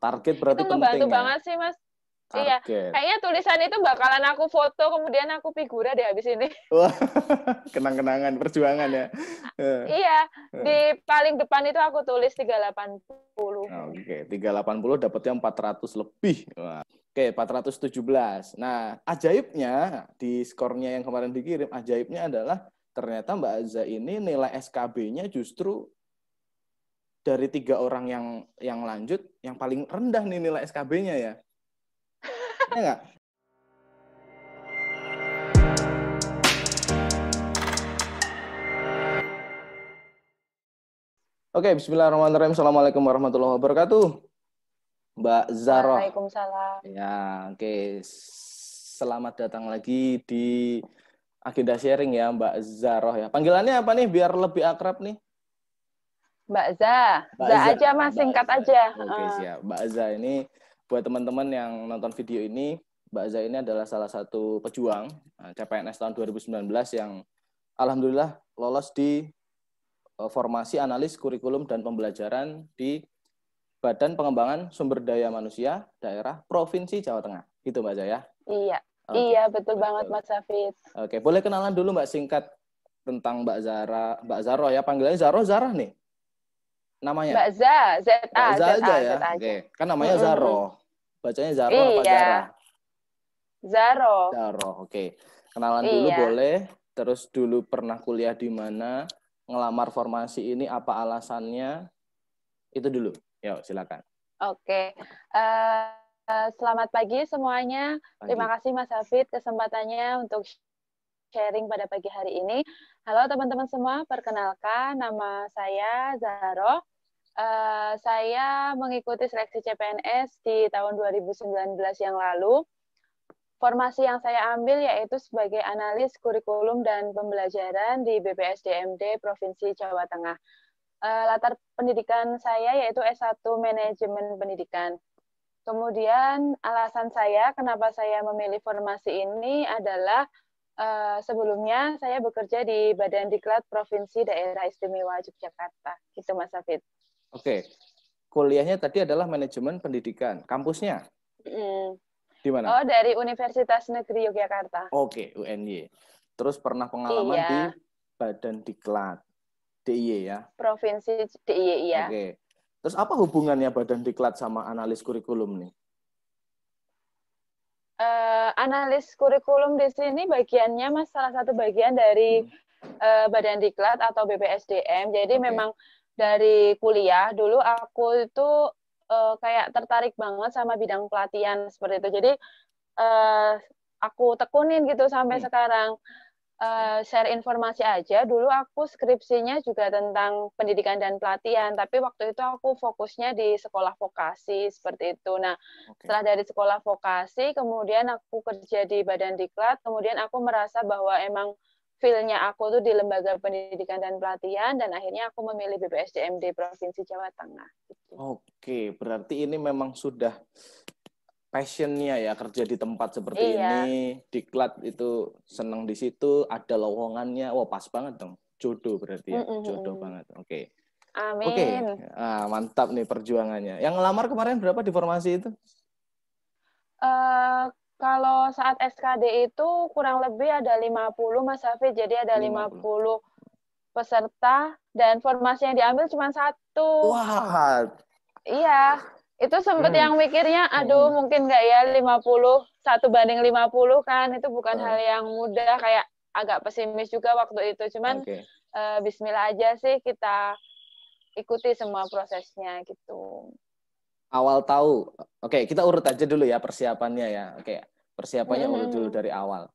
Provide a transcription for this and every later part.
Target Itu berarti ngebantu penting ya. banget sih, Mas. Iya, Target. kayaknya tulisan itu bakalan aku foto, kemudian aku figura deh habis ini. Wah, kenang-kenangan perjuangan ya. Iya, di paling depan itu aku tulis 380. Oke, 380 dapatnya 400 lebih. Wah. Oke, 417. Nah, ajaibnya di skornya yang kemarin dikirim, ajaibnya adalah ternyata Mbak Aza ini nilai SKB-nya justru dari 3 orang yang lanjut, yang paling rendah nih nilai SKB-nya ya. Ya nggak? Oke, bismillahirrahmanirrahim. Assalamualaikum warahmatullahi wabarakatuh. Mbak Zaroh. Waalaikumsalam. Ya, oke. Selamat datang lagi di agenda sharing ya, Mbak Zaroh ya. Panggilannya apa nih biar lebih akrab nih? Mbak Za. Mbak Za Za. aja, Mas, Mbak singkat Za. aja. Oke, siap. Mbak Za ini buat teman-teman yang nonton video ini, Mbak Za ini adalah salah satu pejuang CPNS tahun 2019 yang alhamdulillah lolos di formasi analis kurikulum dan pembelajaran di Badan Pengembangan Sumber Daya Manusia Daerah Provinsi Jawa Tengah. Gitu Mbak Zaya? Iya, Oke. iya betul banget Mas Hafid. Oke, boleh kenalan dulu Mbak singkat tentang Mbak Zara, Mbak Zaro ya, panggilannya Zarah nih namanya. Mbak Za, Mbak Za aja Z ya. A aja. Oke, kan namanya Zaro. Bacanya Zaro apa Zara? Iya, Zaro. Zaro. Oke. Kenalan dulu Iya. boleh. Terus dulu pernah kuliah di mana? Ngelamar formasi ini apa alasannya? Itu dulu. Yuk, silakan. Oke. Selamat pagi semuanya. Terima kasih Mas Hafid kesempatannya untuk sharing pada pagi hari ini. Halo teman-teman semua, perkenalkan nama saya Zaro. Saya mengikuti seleksi CPNS di tahun 2019 yang lalu. Formasi yang saya ambil yaitu sebagai analis kurikulum dan pembelajaran di BPSDMD Provinsi Jawa Tengah. Latar pendidikan saya yaitu S1 Manajemen Pendidikan. Kemudian alasan saya kenapa saya memilih formasi ini adalah sebelumnya saya bekerja di Badan Diklat Provinsi Daerah Istimewa Yogyakarta. Gitu Mas Hafid. Oke. Kuliahnya tadi adalah manajemen pendidikan. Kampusnya? Di mana? Oh, dari Universitas Negeri Yogyakarta. Oke, UNY. Terus pernah pengalaman di Badan Diklat. DIY ya? Provinsi DIY, iya. Oke. Terus apa hubungannya Badan Diklat sama analis kurikulum nih? Analis kurikulum di sini bagiannya Mas, salah satu bagian dari Badan Diklat atau BPSDM. Jadi memang dari kuliah dulu aku itu kayak tertarik banget sama bidang pelatihan seperti itu. Jadi aku tekunin gitu sampai sekarang. Share informasi aja. Dulu aku skripsinya juga tentang pendidikan dan pelatihan, tapi waktu itu aku fokusnya di sekolah vokasi seperti itu. Nah, setelah dari sekolah vokasi, kemudian aku kerja di Badan Diklat, kemudian aku merasa bahwa emang feel-nya aku tuh di lembaga pendidikan dan pelatihan, dan akhirnya aku memilih BPSDMD Provinsi Jawa Tengah. Gitu. Oke, berarti ini memang sudah passion-nya ya, kerja di tempat seperti ini, Diklat itu senang di situ, ada lowongannya, wah pas banget dong, jodoh berarti ya, jodoh banget. Oke. Amin. Oke, mantap nih perjuangannya. Yang ngelamar kemarin berapa di formasi itu? Kalau saat SKD itu kurang lebih ada 50 Mas Hafid, jadi ada 50 peserta dan formasi yang diambil cuma 1. Wah. Iya, itu sempat yang mikirnya, aduh mungkin nggak ya 50, 1:50 kan, itu bukan hal yang mudah, kayak agak pesimis juga waktu itu. Cuman bismillah aja sih kita ikuti semua prosesnya gitu. Awal tahu, oke kita urut aja dulu ya persiapannya ya. Oke, persiapannya urut dulu dari awal.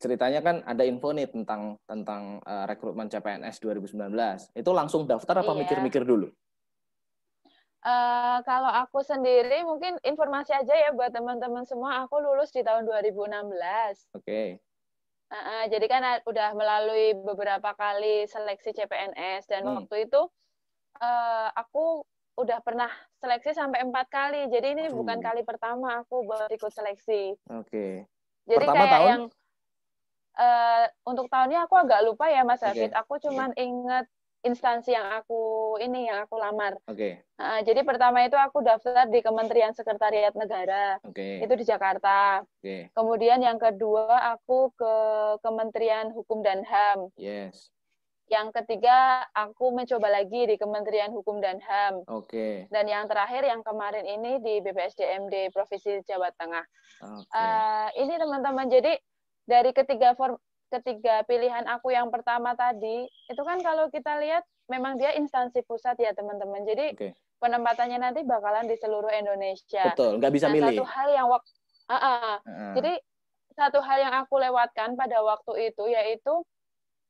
Ceritanya kan ada info nih tentang rekrutmen CPNS 2019. Itu langsung daftar apa mikir-mikir dulu? Kalau aku sendiri mungkin informasi aja ya buat teman-teman semua. Aku lulus di tahun 2016. Oke. Jadi kan udah melalui beberapa kali seleksi CPNS dan waktu itu aku udah pernah seleksi sampai 4 kali. Jadi ini bukan kali pertama aku baru ikut seleksi. Oke. Jadi pertama kayak tahun? Yang untuk tahunnya aku agak lupa ya Mas Hafid. Aku cuman inget instansi yang aku lamar. Oke. Jadi pertama itu aku daftar di Kementerian Sekretariat Negara. Oke. Itu di Jakarta. Oke. Kemudian yang kedua aku ke Kementerian Hukum dan HAM. Yes. Yang ketiga aku mencoba lagi di Kementerian Hukum dan HAM. Oke. Dan yang terakhir yang kemarin ini di BPSDMD Provinsi Jawa Tengah. Oke. Ini teman-teman, jadi dari ketiga pilihan aku yang pertama tadi, itu kan kalau kita lihat memang dia instansi pusat ya teman-teman. Jadi penempatannya nanti bakalan di seluruh Indonesia. Betul, nggak bisa milih. Satu hal yang jadi satu hal yang aku lewatkan pada waktu itu yaitu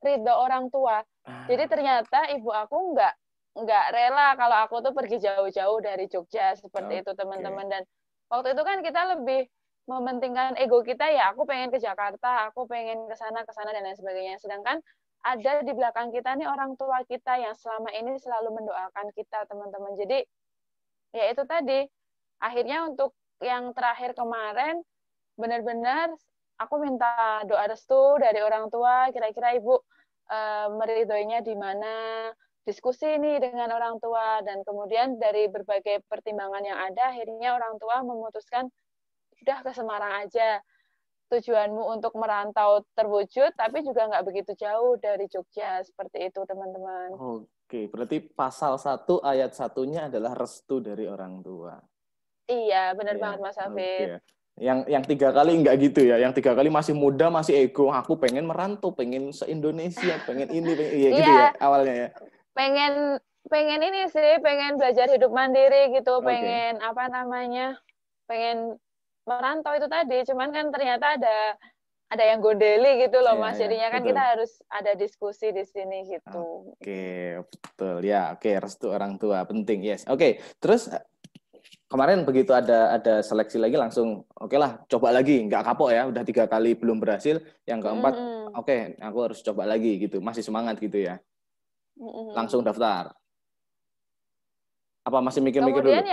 ridho orang tua. Jadi ternyata ibu aku nggak rela kalau aku tuh pergi jauh-jauh dari Jogja seperti itu teman-teman. Dan waktu itu kan kita lebih mementingkan ego kita ya, aku pengen ke Jakarta, aku pengen ke sana dan lain sebagainya. Sedangkan ada di belakang kita nih orang tua kita yang selama ini selalu mendoakan kita teman-teman. Jadi ya itu tadi, akhirnya untuk yang terakhir kemarin benar-benar aku minta doa restu dari orang tua, kira-kira ibu meridhoinya di mana, diskusi nih dengan orang tua, dan kemudian dari berbagai pertimbangan yang ada, akhirnya orang tua memutuskan udah ke Semarang aja, tujuanmu untuk merantau terwujud, tapi juga nggak begitu jauh dari Jogja, seperti itu teman-teman. Oke, berarti pasal 1 ayat 1-nya adalah restu dari orang tua. Iya, benar banget Mas Hafid. Yang 3 kali nggak gitu ya, yang 3 kali masih muda, masih ego, aku pengen merantau, pengen se-Indonesia, pengen ini, gitu ya awalnya ya. Pengen ini sih, pengen belajar hidup mandiri gitu, pengen pengen merantau itu tadi, cuman kan ternyata ada yang gondeli gitu loh Mas, jadinya kan betul. Kita harus ada diskusi di sini gitu. Oke, betul ya. Oke, restu orang tua penting, yes. Oke, terus kemarin begitu ada seleksi lagi langsung oke lah, coba lagi, nggak kapok ya, udah 3 kali belum berhasil, yang keempat oke, aku harus coba lagi gitu, masih semangat gitu ya. Langsung daftar. Apa masih mikir-mikir dulu? Kemudian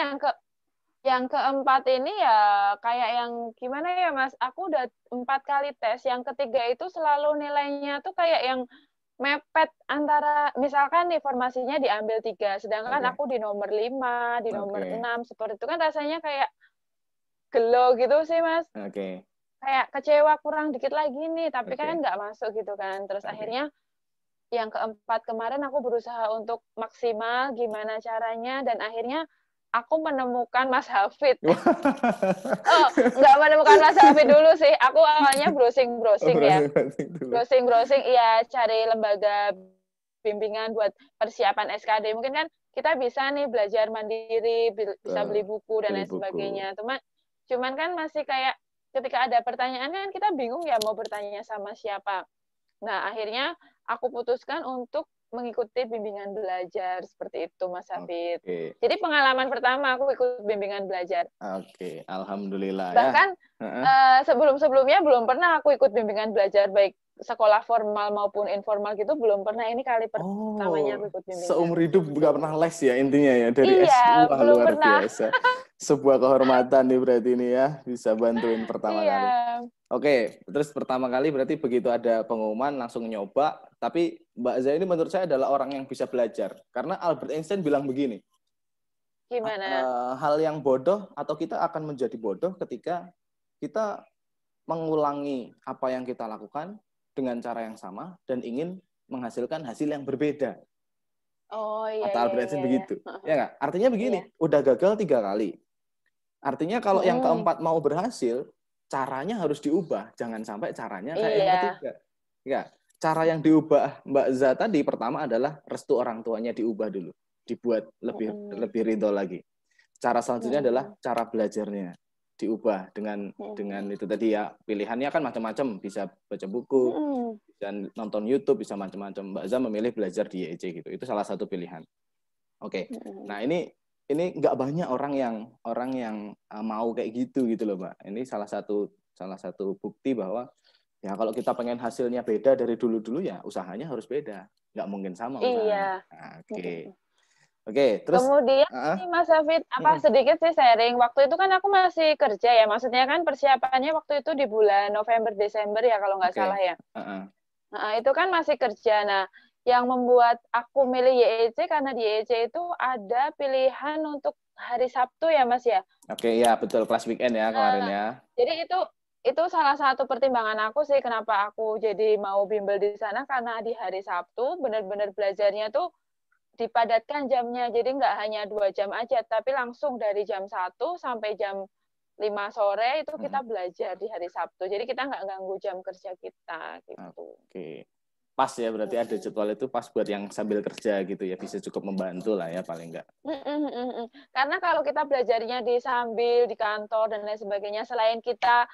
yang keempat ini ya kayak yang gimana ya Mas, aku udah 4 kali tes, yang ketiga itu selalu nilainya tuh kayak yang mepet antara, misalkan informasinya diambil 3, sedangkan aku di nomor 5, di nomor 6, seperti itu kan rasanya kayak gelo gitu sih Mas. Kayak kecewa, kurang dikit lagi nih, tapi kan nggak masuk gitu kan. Terus akhirnya yang keempat kemarin aku berusaha untuk maksimal gimana caranya, dan akhirnya aku menemukan Mas Hafid. Nggak menemukan Mas Hafid dulu sih. Aku awalnya browsing ya. Browsing, iya, cari lembaga bimbingan buat persiapan SKD. Mungkin kan kita bisa nih belajar mandiri, bisa beli buku dan lain sebagainya. Cuman kan masih kayak ketika ada pertanyaan kan kita bingung ya mau bertanya sama siapa. Nah, akhirnya aku putuskan untuk mengikuti bimbingan belajar seperti itu Mas Hafid. Jadi pengalaman pertama aku ikut bimbingan belajar. Alhamdulillah. Bahkan sebelum-sebelumnya belum pernah aku ikut bimbingan belajar, baik sekolah formal maupun informal gitu belum pernah. Ini kali pertamanya aku ikut bimbingan. Seumur hidup nggak pernah les ya intinya ya dari SU. Belum luar pernah. Biasa. Sebuah kehormatan nih berarti ini ya, bisa bantuin pertama kali. Oke, terus pertama kali berarti begitu ada pengumuman langsung nyoba, tapi Mbak Zai ini menurut saya adalah orang yang bisa belajar. Karena Albert Einstein bilang begini, gimana? Hal yang bodoh atau kita akan menjadi bodoh ketika kita mengulangi apa yang kita lakukan dengan cara yang sama dan ingin menghasilkan hasil yang berbeda. Kata Albert Einstein begitu. Ya nggak? Artinya begini, udah gagal 3 kali. Artinya kalau yang keempat mau berhasil, caranya harus diubah, jangan sampai caranya kayak yang ketiga. Ya, cara yang diubah Mbak Za tadi pertama adalah restu orang tuanya diubah dulu, dibuat lebih ridho lagi. Cara selanjutnya adalah cara belajarnya diubah dengan itu tadi ya, pilihannya kan macam-macam, bisa baca buku, bisa nonton YouTube, bisa macam-macam. Mbak Za memilih belajar di YEC gitu, itu salah satu pilihan. Oke. Nah ini nggak banyak orang yang mau kayak gitu loh Mbak. Ini salah satu bukti bahwa ya kalau kita pengen hasilnya beda dari dulu ya usahanya harus beda, nggak mungkin sama usahanya. Oke, terus kemudian Mas Hafid sedikit sih sharing. Waktu itu kan aku masih kerja ya, maksudnya kan persiapannya waktu itu di bulan November Desember ya kalau nggak salah ya. Itu kan masih kerja. Nah, yang membuat aku milih YEC karena di YEC itu ada pilihan untuk hari Sabtu ya Mas ya. Oke, ya betul, kelas weekend ya kemarin ya. Jadi itu salah satu pertimbangan aku sih kenapa aku jadi mau bimbel di sana, karena di hari Sabtu benar-benar belajarnya tuh dipadatkan jamnya. Jadi nggak hanya 2 jam aja, tapi langsung dari jam 1 sampai jam 5 sore itu kita belajar di hari Sabtu. Jadi kita nggak ganggu jam kerja kita gitu. Oke. Pas ya, berarti ada jadwal itu pas buat yang sambil kerja gitu ya, bisa cukup membantu lah ya paling enggak. Karena kalau kita belajarnya di sambil di kantor dan lain sebagainya, selain kita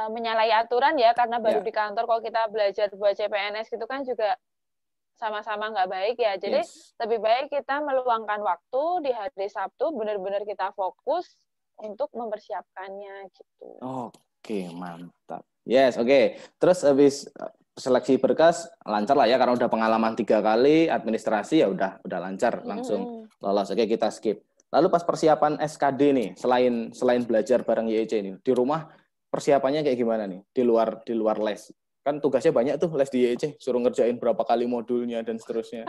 menyalahi aturan ya, karena baru di kantor, kalau kita belajar buat CPNS gitu kan juga sama-sama nggak baik ya. Jadi lebih baik kita meluangkan waktu di hari Sabtu, benar-benar kita fokus untuk mempersiapkannya gitu. Oke, mantap. Yes, oke. Terus habis seleksi berkas lancar lah ya, karena udah pengalaman 3 kali administrasi ya udah lancar, langsung lolos. Oke, kita skip. Lalu pas persiapan SKD nih, selain belajar bareng YEC ini, di rumah persiapannya kayak gimana nih? Di luar les. Kan tugasnya banyak tuh les di YEC, suruh ngerjain berapa kali modulnya dan seterusnya.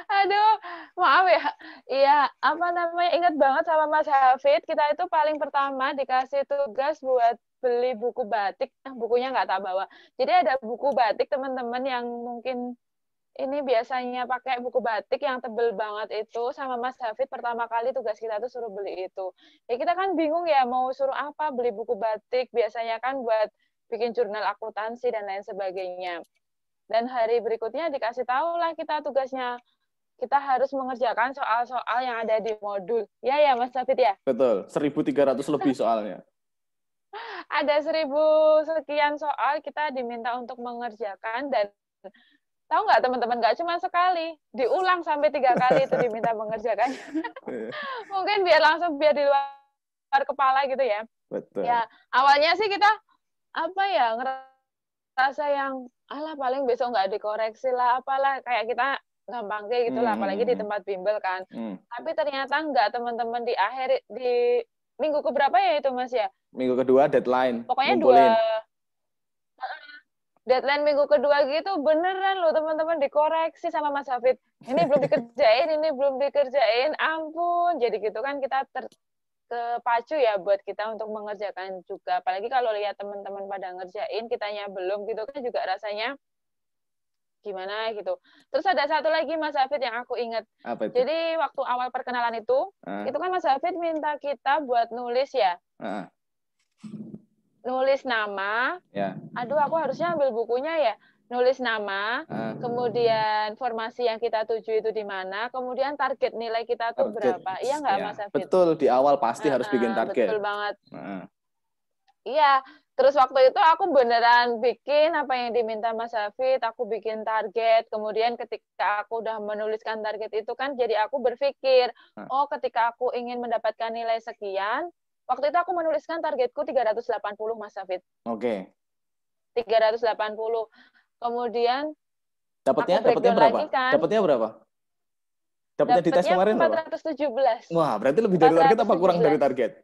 Aduh, maaf ya. Iya, apa namanya, ingat banget sama Mas Hafid, kita itu paling pertama dikasih tugas buat beli buku batik. Bukunya nggak tak bawa. Jadi ada buku batik teman-teman yang mungkin ini biasanya pakai buku batik yang tebel banget itu, sama Mas Hafid pertama kali tugas kita tuh suruh beli itu. Ya kita kan bingung ya mau suruh apa, beli buku batik, biasanya kan buat bikin jurnal akuntansi dan lain sebagainya. Dan hari berikutnya dikasih tahu lah kita tugasnya, kita harus mengerjakan soal-soal yang ada di modul. Ya Mas Hafid ya? Betul, 1.300 lebih soalnya. Ada 1.000 sekian soal kita diminta untuk mengerjakan, dan tahu nggak teman-teman, nggak cuma sekali, diulang sampai 3 kali itu diminta mengerjakan. Mungkin biar di luar kepala gitu ya. Betul. Ya, awalnya sih kita ngerasa yang alah paling besok nggak dikoreksi lah, apalah, kayak kita gampang kayak gitulah, apalagi di tempat bimbel kan. Tapi ternyata enggak, teman-teman, di minggu keberapa ya itu Mas ya? Minggu kedua deadline. Pokoknya deadline minggu kedua gitu, beneran loh teman-teman dikoreksi sama Mas Hafid. Ini belum dikerjain, ampun. Jadi gitu kan kita kepacu ya buat kita untuk mengerjakan juga. Apalagi kalau lihat teman-teman pada ngerjain, kitanya belum gitu kan juga rasanya gimana gitu. Terus ada satu lagi Mas Hafid yang aku ingat. Apa itu? Jadi waktu awal perkenalan itu kan Mas Hafid minta kita buat nulis ya. Nulis nama. Ya. Aduh, aku harusnya ambil bukunya ya. Nulis nama, kemudian formasi yang kita tuju itu di mana, kemudian target nilai kita tuh berapa. Iya nggak Mas Hafid? Betul, di awal pasti harus bikin target. Betul banget. Iya. Terus waktu itu aku beneran bikin apa yang diminta Mas Hafid, aku bikin target, kemudian ketika aku udah menuliskan target itu kan, jadi aku berpikir, oh ketika aku ingin mendapatkan nilai sekian, waktu itu aku menuliskan targetku 380 Mas Hafid. Oke. 380. Kemudian dapatnya berapa? Kan? Dapatnya berapa? Dapatnya di tes kemarin 417. Wah, berarti lebih dari target apa kurang dari target?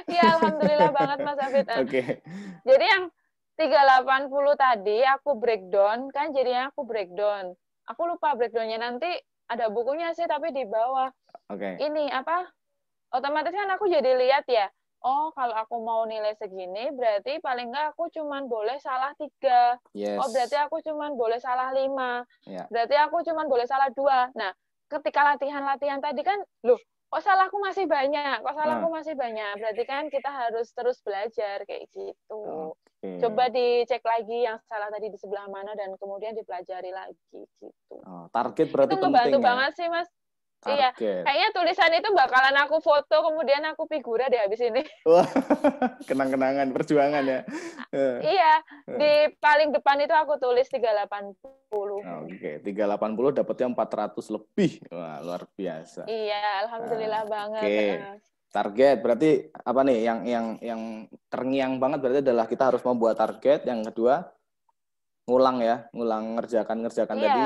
Iya, alhamdulillah banget Mas Hafid. Oke. Jadi yang 380 tadi aku breakdown kan, jadinya aku breakdown. Aku lupa breakdownnya, nanti ada bukunya sih tapi di bawah. Oke. Ini apa? Otomatis kan aku jadi lihat ya. Oh, kalau aku mau nilai segini, berarti paling nggak aku cuman boleh salah 3. Yes. Oh, berarti aku cuman boleh salah 5. Yeah. Berarti aku cuman boleh salah 2. Nah, ketika latihan-latihan tadi kan, loh, kok salahku masih banyak? Berarti kan kita harus terus belajar kayak gitu. Okay. Coba dicek lagi yang salah tadi di sebelah mana dan kemudian dipelajari lagi gitu. Oh, target berarti itu penting ya? banget sih, Mas. Iya, kayaknya tulisan itu bakalan aku foto, kemudian aku figura deh habis ini. Wah, kenang-kenangan perjuangan ya. Iya, di paling depan itu aku tulis 380. Oke, 380 dapatnya 400 lebih. Wah, luar biasa. Iya, alhamdulillah banget. Target berarti apa nih yang terngiang banget berarti adalah kita harus membuat target. Yang kedua, ngulang ngerjakan tadi.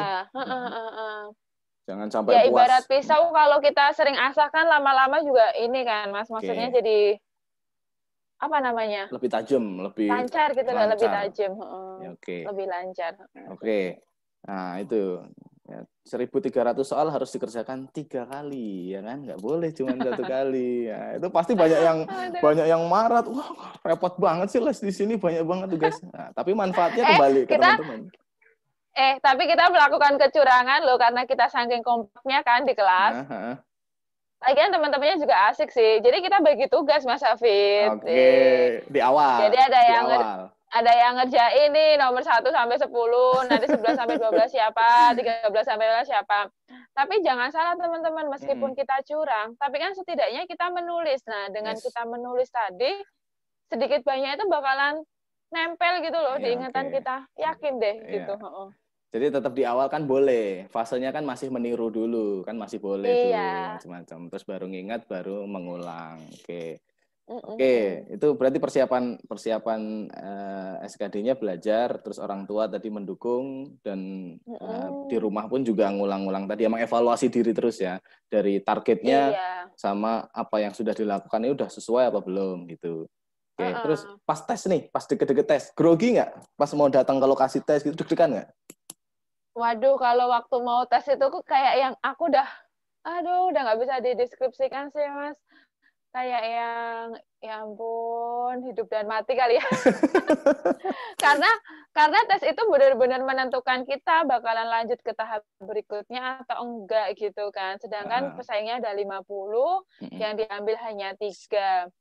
Jangan sampai ya, ibarat pisau, kalau kita sering asah kan lama-lama juga ini kan Mas, maksudnya jadi apa namanya? Lebih tajam, lebih lancar gitu lah, lebih tajam. Oke. Lebih lancar. Oke. Nah, itu. Ya, 1.300 soal harus dikerjakan 3 kali, ya kan? Nggak boleh cuma 1 kali. Ya, itu pasti Aduh. banyak yang marah. Wah, repot banget sih les di sini, banyak banget tugas. Nah, tapi manfaatnya Eh, kembali ke kita teman-teman. tapi kita melakukan kecurangan loh karena kita saking kompaknya kan di kelas. Nah, Lagian teman-temannya juga asik sih. Jadi kita bagi tugas Mas Hafid. oke, di Jadi awal, ada di yang awal. ngerjain nih nomor 1 sampai 10, nanti 11 sampai 12 siapa, 13 sampai 12 siapa. Tapi jangan salah teman-teman, meskipun kita curang, tapi kan setidaknya kita menulis. Nah, dengan Yes. kita menulis tadi, sedikit banyak itu bakalan nempel gitu loh di Ya, ingatan oke. kita. Yakin deh Iya. gitu. Jadi tetap di awal kan boleh. Fasenya kan masih meniru dulu, kan masih boleh tuh Iya. macam-macam. Terus baru ngingat, baru mengulang. Oke. Oke, Mm-mm. itu berarti persiapan SKD-nya belajar, terus orang tua tadi mendukung, dan di Mm-mm. rumah pun juga ngulang-ngulang tadi, emang evaluasi diri terus ya, dari targetnya Iya. sama apa yang sudah dilakukan ini udah sesuai apa belum gitu. Oke, terus pas tes nih, pas deket-deket tes, grogi nggak? Pas mau datang ke lokasi tes gitu, deg-degan nggak? Waduh, kalau waktu mau tes itu kayak yang aku udah nggak bisa dideskripsikan sih, Mas. Kayak yang, ya ampun, hidup dan mati kali ya. Karena tes itu benar-benar menentukan kita bakalan lanjut ke tahap berikutnya atau enggak gitu kan. Sedangkan pesaingnya ada 50, yang diambil hanya 3.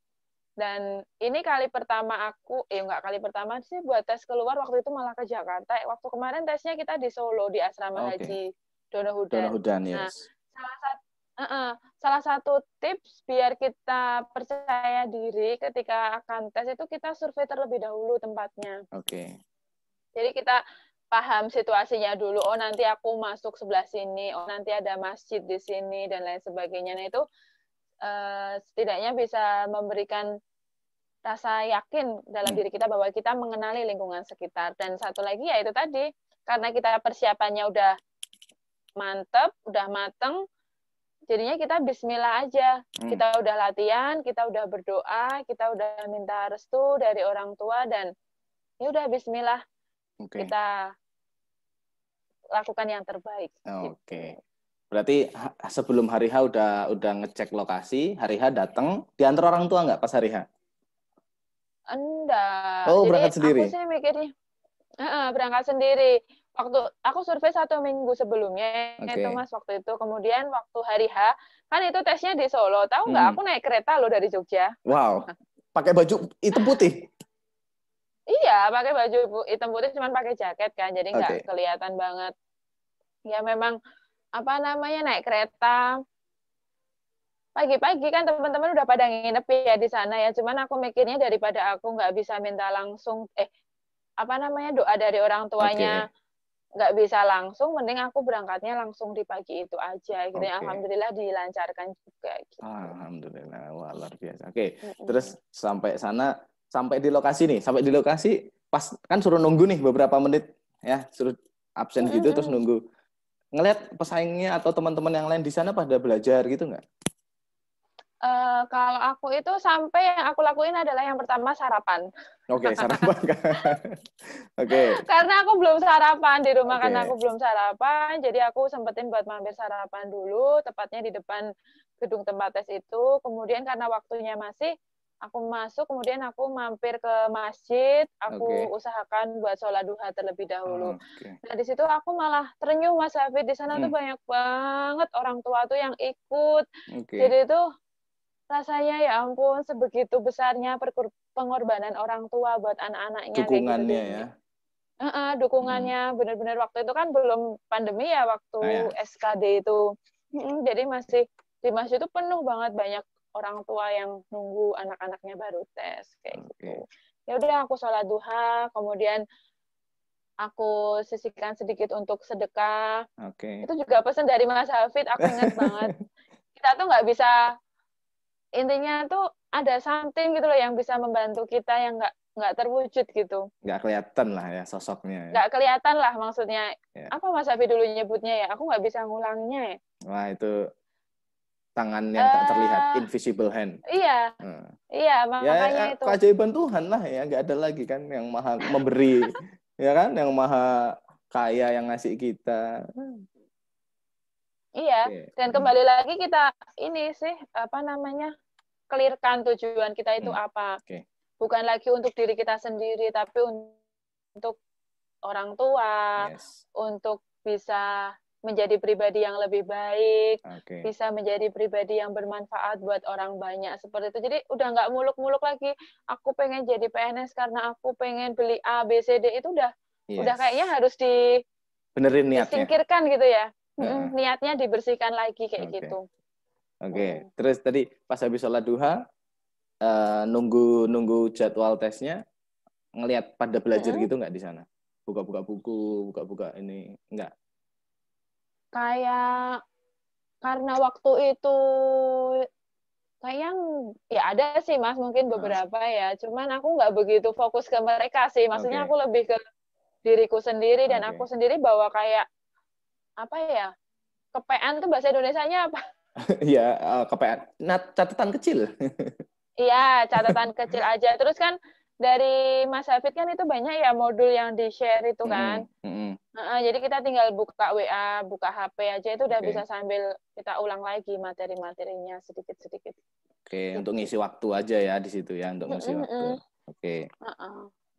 Dan ini kali pertama enggak kali pertama sih buat tes keluar, waktu itu malah ke Jakarta. Waktu kemarin tesnya kita di Solo, di Asrama Haji Donohudan. Donohudan, Nah, yes. salah satu tips biar kita percaya diri ketika akan tes itu kita survei terlebih dahulu tempatnya. Oke. Jadi kita paham situasinya dulu. Oh, nanti aku masuk sebelah sini. Oh, nanti ada masjid di sini dan lain sebagainya. Nah, itu setidaknya bisa memberikan rasa yakin dalam diri kita bahwa kita mengenali lingkungan sekitar. Dan satu lagi ya itu tadi, karena kita persiapannya udah mantep, udah mateng, jadinya kita bismillah aja. Kita udah latihan, kita udah berdoa, kita udah minta restu dari orang tua, dan ya udah bismillah. Kita lakukan yang terbaik. Oke. Berarti sebelum hari H udah ngecek lokasi, hari H datang, diantar orang tua nggak pas hari H? Enggak. Oh, Jadi berangkat sendiri? aku sih mikirnya berangkat sendiri. Waktu aku survei 1 minggu sebelumnya itu Mas waktu itu. Kemudian waktu hari H, kan itu tesnya di Solo. Tahu nggak? Aku naik kereta loh dari Jogja. Wow. Pakai baju hitam putih? Iya, pakai baju hitam putih, cuman pakai jaket kan, jadi nggak kelihatan banget. Ya memang naik kereta. Pagi-pagi kan teman-teman udah pada nginep ya di sana ya. Cuman aku mikirnya daripada aku nggak bisa minta langsung doa dari orang tuanya nggak bisa langsung, mending aku berangkatnya langsung di pagi itu aja gitu. Alhamdulillah dilancarkan juga gitu. Alhamdulillah, wah luar biasa. Oke. Terus sampai di lokasi pas kan suruh nunggu nih beberapa menit ya, suruh absen gitu terus nunggu. Ngelihat pesaingnya atau teman-teman yang lain di sana pada belajar gitu nggak? Kalau aku itu sampai yang aku lakuin adalah yang pertama sarapan. Oke, sarapan. Oke. Karena aku belum sarapan di rumah, karena aku belum sarapan, jadi aku sempetin buat mampir sarapan dulu, tepatnya di depan gedung tempat tes itu. Kemudian karena waktunya masih, aku masuk, kemudian aku mampir ke masjid, aku usahakan buat sholat duha terlebih dahulu. Nah, di situ aku malah terenyuh, Mas Hafid. Di sana tuh banyak banget orang tua tuh yang ikut. Jadi itu rasanya ya ampun, sebegitu besarnya pengorbanan orang tua buat anak-anaknya. Dukungannya kayak gitu. Ya. Dukungannya benar-benar waktu itu kan belum pandemi ya, waktu SKD itu. Jadi masih di masjid itu penuh banget, banyak orang tua yang nunggu anak-anaknya baru tes kayak gitu. Ya udah aku sholat duha, kemudian aku sisihkan sedikit untuk sedekah. Itu juga pesan dari Mas Hafid, aku ingat banget. Kita tuh nggak bisa, intinya tuh ada something gitu loh yang bisa membantu kita yang nggak terwujud gitu. Nggak kelihatan lah ya sosoknya. Ya. Nggak kelihatan lah maksudnya. Ya. Apa Mas Abi dulu nyebutnya ya? Aku nggak bisa ngulangnya ya. Wah, itu tangan yang tak terlihat, invisible hand. Iya, iya makanya ya, itu. Keajaiban Tuhan lah ya, nggak ada lagi kan yang maha memberi, ya kan, yang maha kaya yang ngasih kita. Iya, dan kembali lagi kita ini sih apa namanya, clearkan tujuan kita itu apa. Bukan lagi untuk diri kita sendiri, tapi untuk orang tua, untuk bisa menjadi pribadi yang lebih baik, bisa menjadi pribadi yang bermanfaat buat orang banyak seperti itu. Jadi udah nggak muluk-muluk lagi. Aku pengen jadi PNS karena aku pengen beli A, B, C, D, itu udah kayaknya harus benerin niatnya. Disingkirkan gitu ya. Niatnya dibersihkan lagi kayak gitu. Terus tadi pas habis sholat duha, nunggu jadwal tesnya, ngelihat pada belajar gitu nggak di sana? Buka-buka buku, buka-buka ini, enggak? Kayak karena waktu itu kayaknya ya ada sih Mas, mungkin beberapa ya. Cuman aku nggak begitu fokus ke mereka sih. Maksudnya aku lebih ke diriku sendiri dan aku sendiri bawa kayak apa ya? Kepean tuh bahasa Indonesianya apa? Iya, kepean. Nah, catatan kecil. Iya, catatan kecil aja. Terus kan dari Mas Hafid kan itu banyak ya modul yang di-share itu kan. Jadi kita tinggal buka WA, buka HP aja itu udah bisa sambil kita ulang lagi materi-materinya sedikit-sedikit. Oke, untuk ngisi waktu aja ya di situ ya, untuk ngisi waktu.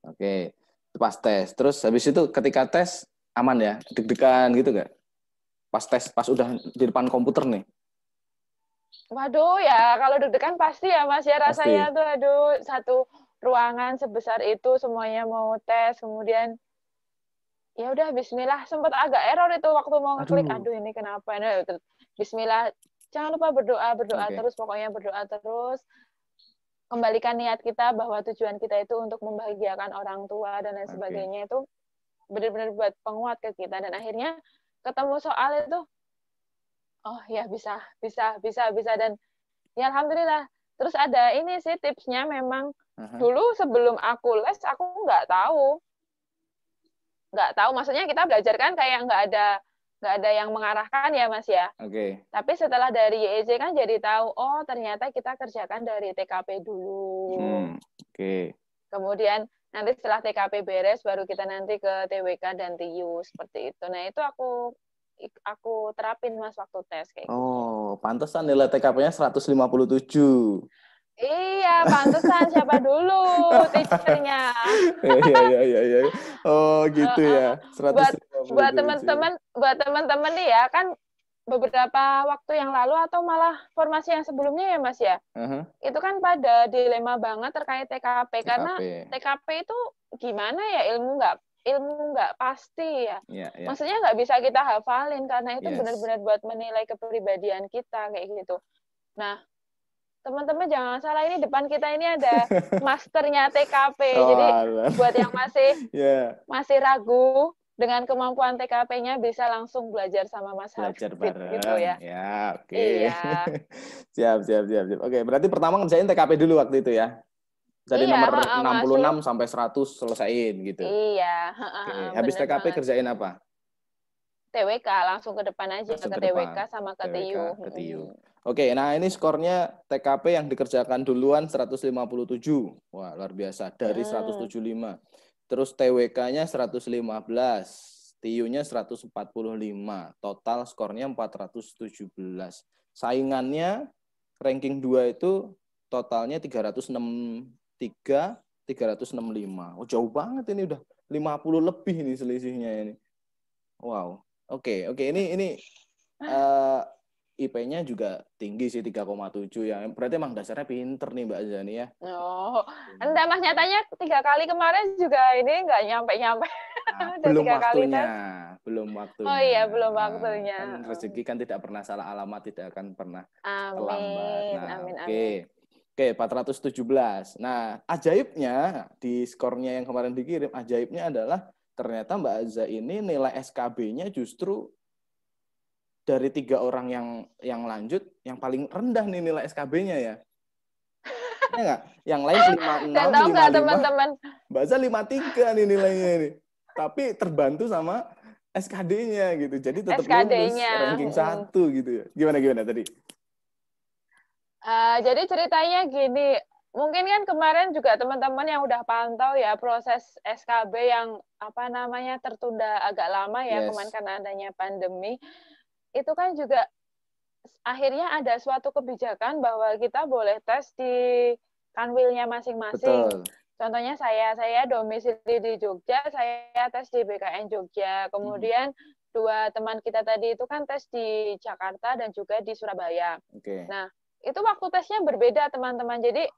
Oke. Pas tes. Terus habis itu ketika tes aman ya? Deg-degan gitu nggak? Pas tes, pas udah di depan komputer nih. Waduh ya, kalau deg-degan pasti ya Mas ya, rasanya tuh aduh, satu ruangan sebesar itu semuanya mau tes, kemudian ya udah bismillah, sempat agak error itu waktu mau ngeklik, aduh ini kenapa, nah, bismillah, jangan lupa berdoa terus, pokoknya berdoa terus, kembalikan niat kita bahwa tujuan kita itu untuk membahagiakan orang tua dan lain sebagainya, itu benar-benar buat penguat ke kita, dan akhirnya ketemu soal itu, oh ya bisa, dan ya alhamdulillah. Terus ada ini sih tipsnya, memang dulu sebelum aku les aku nggak tahu, maksudnya kita belajar kan kayak nggak ada yang mengarahkan ya Mas ya. Tapi setelah dari YEJ kan jadi tahu, oh ternyata kita kerjakan dari TKP dulu. Kemudian nanti setelah TKP beres baru kita nanti ke TWK dan TIU seperti itu. Nah itu aku terapin Mas waktu tes kayak gitu. Oh, pantesan nilai TKP-nya 157. Iya, pantesan siapa dulu teachernya. Iya. Oh, gitu ya. 157. Buat teman-teman nih ya, kan beberapa waktu yang lalu atau malah formasi yang sebelumnya ya Mas ya. Itu kan pada dilema banget terkait TKP. Karena TKP itu gimana ya, ilmu nggak pasti ya. Maksudnya nggak bisa kita hafalin karena itu benar-benar buat menilai kepribadian kita kayak gitu. Nah, teman-teman jangan salah, ini depan kita ini ada masternya TKP. Jadi buat yang masih ragu dengan kemampuan TKP-nya bisa langsung belajar sama Mas Hafid gitu ya. Ya, oke. Siap. Oke, berarti pertama ngerjain TKP dulu waktu itu ya. Dari nomor 66 sampai 100 selesaiin gitu. Iya, habis TKP banget. Kerjain apa? TWK, langsung ke depan aja, ke TWK sama ke TIU. Oke, nah ini skornya TKP yang dikerjakan duluan 157. Wah, luar biasa. Dari 175. Terus TWK-nya 115. TIU-nya 145. Total skornya 417. Saingannya ranking 2 itu totalnya 365. Oh, jauh banget ini, udah 50 lebih ini selisihnya ini. Wow. Oke. Ini IP-nya juga tinggi sih, 3,7 ya. Berarti emang dasarnya pinter nih Mbak Zani ya. Oh, enggak Mas, nyatanya 3 kali kemarin juga ini nggak nyampe-nyampe. Belum waktunya. Oh iya, belum waktunya. Kan rezeki kan tidak pernah salah alamat, tidak akan pernah terlambat. Nah, amin. Oke, 417. Nah, ajaibnya di skornya yang kemarin dikirim, ajaibnya adalah ternyata Mbak Azza ini nilai SKB-nya justru dari 3 orang yang lanjut, yang paling rendah nih nilai SKB-nya ya. Ya nggak? Yang lain 56, dan tahu nggak teman-teman? Mbak Azza 53 nih nilainya ini. Tapi terbantu sama SKD-nya gitu. Jadi tetap lulus ranking 1 gitu ya. Gimana tadi? Jadi ceritanya gini, mungkin kan kemarin juga teman-teman yang udah pantau ya proses SKB yang tertunda agak lama ya kemarin karena adanya pandemi. Itu kan juga akhirnya ada suatu kebijakan bahwa kita boleh tes di kanwilnya masing-masing. Contohnya saya domisili di Jogja, saya tes di BKN Jogja. Kemudian dua teman kita tadi itu kan tes di Jakarta dan juga di Surabaya. Nah, itu waktu tesnya berbeda teman-teman. Jadi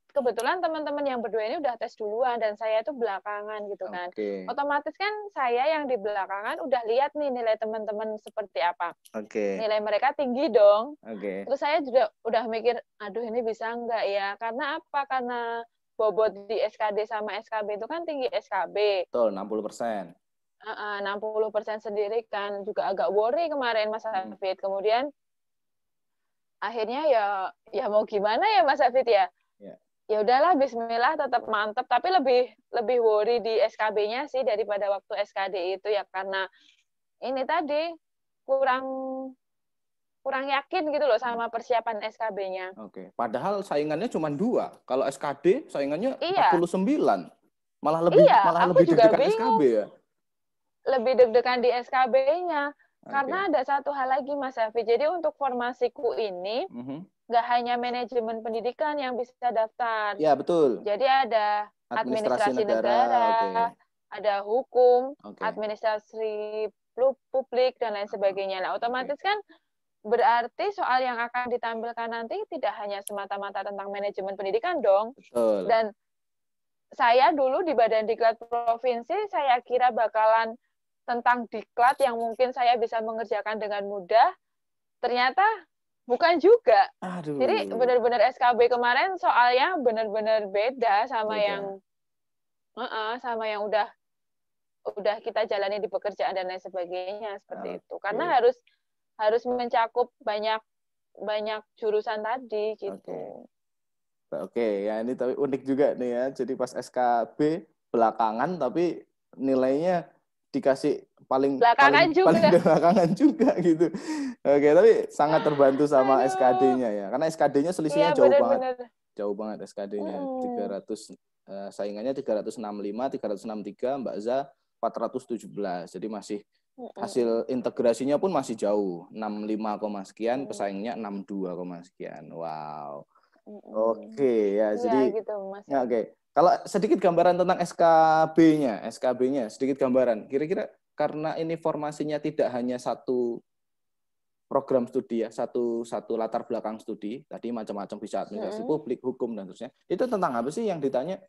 kebetulan teman-teman yang berdua ini udah tes duluan dan saya itu belakangan gitu kan. Otomatis kan saya yang di belakangan udah lihat nih nilai teman-teman seperti apa. Nilai mereka tinggi dong. Terus saya juga udah mikir, aduh ini bisa nggak ya? Karena apa? Karena bobot di SKD sama SKB itu kan tinggi SKB. Betul, 60%. 60% sendiri kan juga agak worry kemarin Mas Hafid. Kemudian akhirnya ya mau gimana ya Mas Hafid ya? Ya udahlah bismillah tetap mantep, tapi lebih worry di SKB-nya sih daripada waktu SKD itu ya karena ini tadi kurang yakin gitu loh sama persiapan SKB-nya. Padahal saingannya cuma 2. Kalau SKD saingannya 49. Malah lebih deg-degan SKB ya. Lebih deg-degan di SKB-nya. Karena ada satu hal lagi Mas Hafi. Jadi untuk formasiku ini nggak hanya manajemen pendidikan yang bisa daftar. Ya, betul. Jadi ada administrasi negara, ada hukum, administrasi publik, dan lain sebagainya. Nah, otomatis kan berarti soal yang akan ditampilkan nanti tidak hanya semata-mata tentang manajemen pendidikan dong. Betul. Dan saya dulu di Badan Diklat Provinsi, saya kira bakalan tentang diklat yang mungkin saya bisa mengerjakan dengan mudah. Ternyata bukan juga. Aduh. Jadi benar-benar SKB kemarin soalnya benar-benar beda sama yang udah kita jalani di pekerjaan dan lain sebagainya seperti itu. Karena harus mencakup banyak jurusan tadi gitu. Oke, ya ini tapi unik juga nih ya. Jadi pas SKB belakangan tapi nilainya dikasih paling belakangan juga gitu. Oke, tapi sangat terbantu sama SKD-nya ya. Karena SKD-nya selisihnya jauh banget. Jauh banget SKD-nya. 300 saingannya 365, 363, Mbak Za 417. Jadi masih hasil integrasinya pun masih jauh. 65, sekian, pesaingnya 62, sekian. Wow. Oke, ya jadi gitu, Mas. Oke. Kalau sedikit gambaran tentang SKB-nya sedikit gambaran. Kira-kira karena ini formasinya tidak hanya satu program studi ya, satu latar belakang studi, tadi macam-macam bisa administrasi publik, hukum dan seterusnya. Itu tentang apa sih yang ditanya?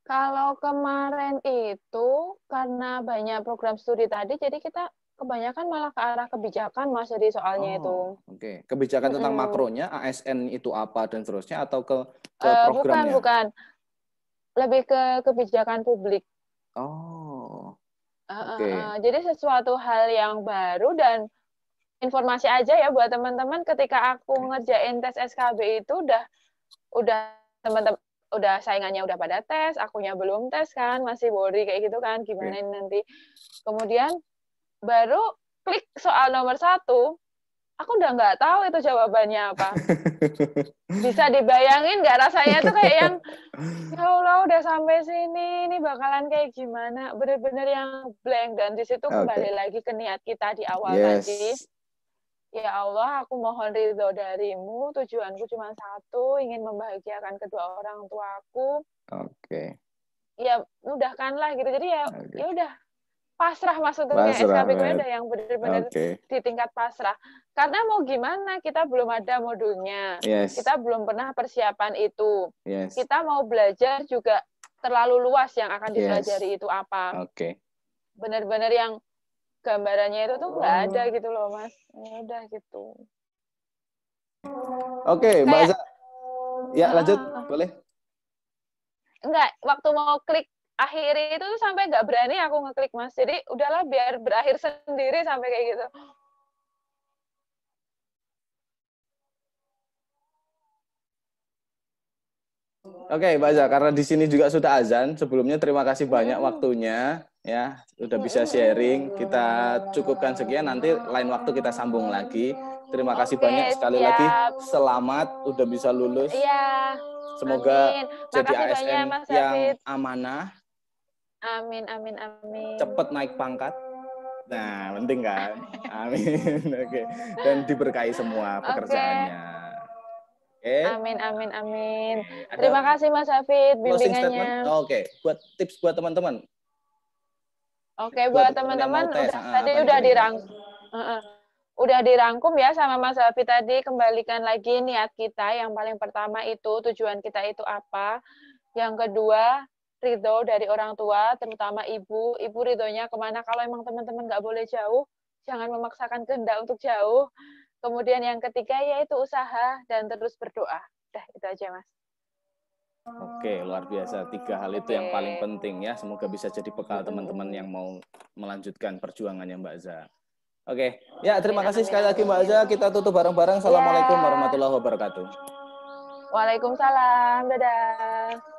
Kalau kemarin itu karena banyak program studi tadi, jadi kita kebanyakan malah ke arah kebijakan Mas jadi soalnya itu. Oke. Kebijakan tentang makronya, ASN itu apa dan seterusnya atau ke programnya? Bukan. Lebih ke kebijakan publik. Jadi sesuatu hal yang baru dan informasi aja ya buat teman-teman ketika aku ngerjain tes SKB itu udah teman-teman udah saingannya udah pada tes, akunya belum tes kan, masih worry kayak gitu kan, gimana nanti. Kemudian baru klik soal nomor 1, aku udah nggak tahu itu jawabannya apa. Bisa dibayangin nggak rasanya tuh kayak yang, ya Allah udah sampai sini, ini bakalan kayak gimana, bener-bener yang blank. Dan di situ kembali lagi ke niat kita di awal tadi. Ya Allah, aku mohon ridho darimu, tujuanku cuma satu, ingin membahagiakan kedua orang tuaku. Ya mudahkanlah gitu. Jadi ya udah pasrah maksudnya SKB gue ada yang benar-benar di tingkat pasrah. Karena mau gimana, kita belum ada modulnya. Kita belum pernah persiapan itu. Kita mau belajar juga terlalu luas yang akan dipelajari itu apa. Benar-benar yang gambarannya itu tuh nggak ada gitu loh, Mas. Ya udah gitu. Oke, Mbak Za. Ya, lanjut. Boleh. Enggak, waktu mau klik akhiri itu sampai nggak berani aku ngeklik, Mas. Jadi udahlah biar berakhir sendiri sampai kayak gitu. Oke, Mbak Za, karena di sini juga sudah azan. Sebelumnya terima kasih banyak waktunya. Ya, sudah bisa sharing. Kita cukupkan sekian, nanti lain waktu kita sambung lagi. Terima kasih banyak sekali lagi. Selamat udah bisa lulus. Iya. Semoga amin. jadi Makasih ASN banyak, Mas yang Hafid. amanah. Amin, amin, amin. Cepat naik pangkat. Nah, penting kan? Amin. Oke. Dan diberkahi semua pekerjaannya. Oke. Amin, amin, amin. Ada Terima kasih Mas Hafid closing statement. bimbingannya. Oke, buat tips buat teman-teman. Oke, buat teman-teman tadi udah dirangkum. Udah dirangkum ya sama Mas Hafid tadi. Kembalikan lagi niat kita. Yang paling pertama itu tujuan kita itu apa. Yang kedua, ridho dari orang tua, terutama ibu. Ibu ridhonya kemana? Kalau emang teman-teman nggak boleh jauh, jangan memaksakan kehendak untuk jauh. Kemudian yang ketiga yaitu usaha dan terus berdoa. Udah, itu aja Mas. Oke, luar biasa. 3 hal itu yang paling penting ya. Semoga bisa jadi bekal teman-teman yang mau melanjutkan perjuangannya Mbak Za. Oke, ya terima kasih sekali lagi Mbak Za. Kita tutup bareng-bareng. Assalamualaikum warahmatullahi wabarakatuh. Waalaikumsalam. Dadah.